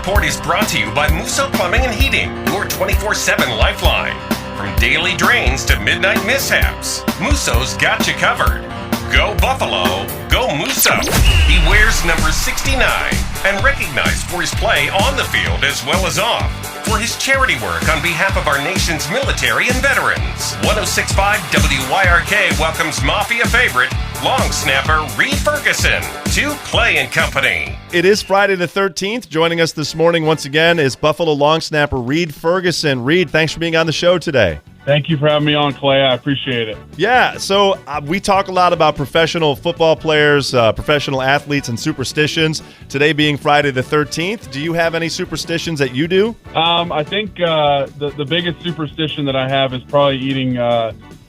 report is brought to you by Musso Plumbing and Heating, your 24/7 lifeline. From daily drains to midnight mishaps, Musso's got you covered. Go Buffalo, go Musso. He wears number 69 and recognized for his play on the field as well as off. For his charity work on behalf of our nation's military and veterans. 106.5 WYRK welcomes Mafia favorite, long snapper Reid Ferguson to Clay & Company. It is Friday the 13th. Joining us this morning once again is Buffalo long snapper Reid Ferguson. Reid, thanks for being on the show today. Thank you for having me on, Clay. I appreciate it. Yeah, so we talk a lot about professional football players, professional athletes, and superstitions. Today being Friday the 13th, do you have any superstitions that you do? I think the biggest superstition that I have is probably eating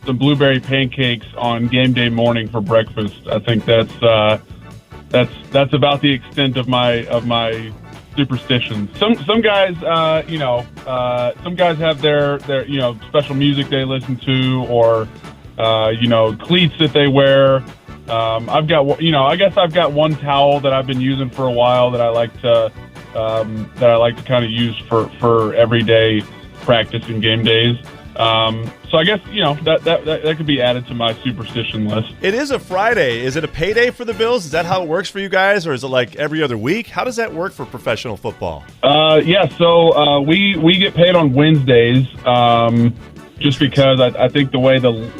some blueberry pancakes on game day morning for breakfast. I think that's about the extent of my superstitions. Some guys, some guys have their special music they listen to, or cleats that they wear. I've got I guess I've got one towel that I've been using for a while that I like to kind of use for everyday practice and game days. So I guess, that could be added to my superstition list. It is a Friday. Is it a payday for the Bills? Is that how it works for you guys? Or is it like every other week? How does that work for professional football? So we get paid on Wednesdays, just because I think the way the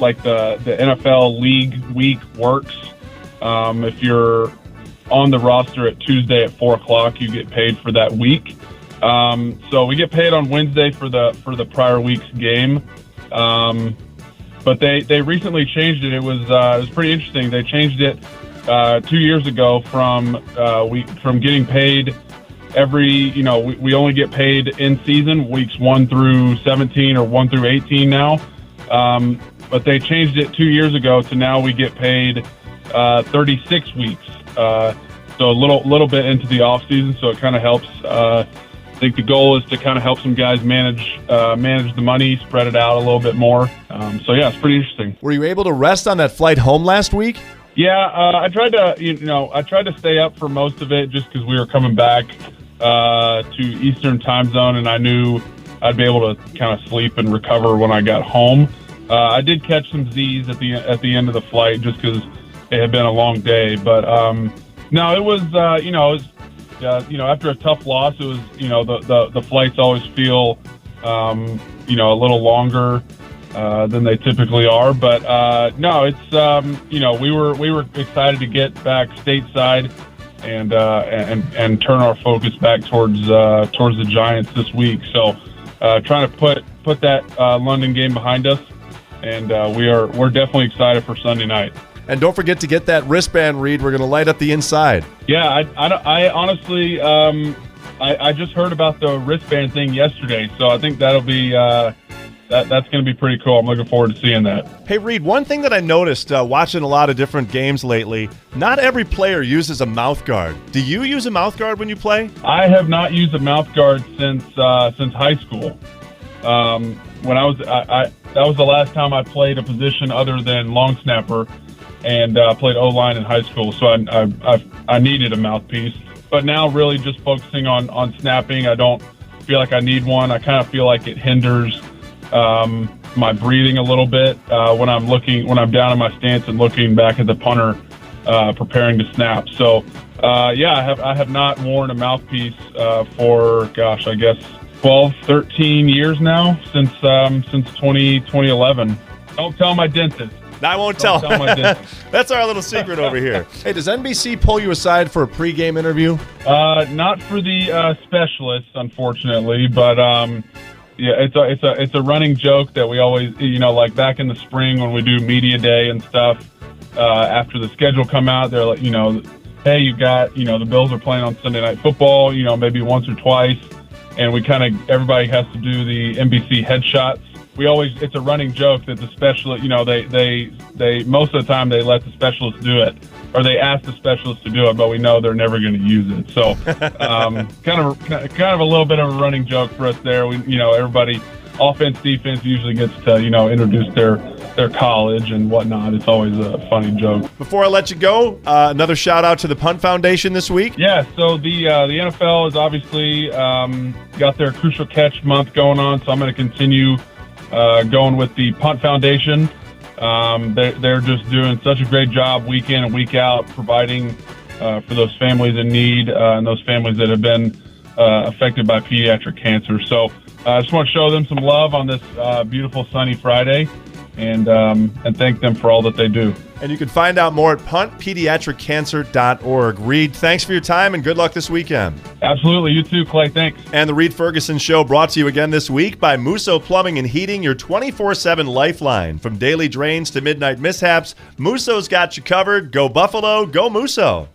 NFL league week works, if you're on the roster at Tuesday at 4 o'clock, you get paid for that week. So we get paid on Wednesday for the prior week's game. But they recently changed it. It was pretty interesting. They changed it 2 years ago from getting paid every, we only get paid in season weeks 1 through 17 or 1 through 18 now. But they changed it 2 years ago to now we get paid 36 weeks. So a little bit into the off season. So it kind of helps. I think the goal is to kind of help some guys manage the money, spread it out a little bit more. It's pretty interesting. Were you able to rest on that flight home last week? Yeah, I tried to stay up for most of it just because we were coming back to Eastern time zone, and I knew I'd be able to kind of sleep and recover when I got home. I did catch some Z's at the end of the flight just because it had been a long day, but no, it was after a tough loss, it was, the flights always feel, a little longer than they typically are. But no, it's, we were excited to get back stateside and turn our focus back towards the Giants this week. So trying to put that London game behind us, and we're definitely excited for Sunday night. And don't forget to get that wristband, Reid. We're going to light up the inside. Yeah, I honestly, I just heard about the wristband thing yesterday, so I think that'll be that's going to be pretty cool. I'm looking forward to seeing that. Hey, Reid, one thing that I noticed watching a lot of different games lately, not every player uses a mouth guard. Do you use a mouth guard when you play? I have not used a mouth guard since high school. When that was the last time I played a position other than long snapper. And played O-line in high school, so I needed a mouthpiece. But now really just focusing on snapping, I don't feel like I need one. I kind of feel like it hinders my breathing a little bit when I'm down in my stance and looking back at the punter preparing to snap. So I have not worn a mouthpiece for, I guess 12, 13 years now, since 2011. Don't tell my dentist. I won't tell. That's our little secret over here. Hey, does NBC pull you aside for a pregame interview? Not for the specialists, unfortunately, but it's a running joke that we always, like back in the spring when we do media day and stuff. After the schedule come out, they're like, hey, you got, the Bills are playing on Sunday Night Football, maybe once or twice, and everybody has to do the NBC headshots. It's a running joke that the specialist, they most of the time they let the specialist do it, or they ask the specialist to do it, but we know they're never going to use it. So, kind of a little bit of a running joke for us there. Everybody, offense, defense usually gets to, introduce their their college and whatnot. It's always a funny joke. Before I let you go, another shout out to the Punt Foundation this week. Yeah, so the NFL has obviously got their Crucial Catch month going on, so I'm going to continue going with the Punt Foundation. They're just doing such a great job week in and week out, providing for those families in need and those families that have been affected by pediatric cancer. So I just want to show them some love on this beautiful sunny Friday and thank them for all that they do. And you can find out more at puntpediatriccancer.org. Reid, thanks for your time and good luck this weekend. Absolutely. You too, Clay. Thanks. And the Reid Ferguson Show brought to you again this week by Musso Plumbing and Heating, your 24/7 lifeline. From daily drains to midnight mishaps, Musso's got you covered. Go Buffalo, go Musso.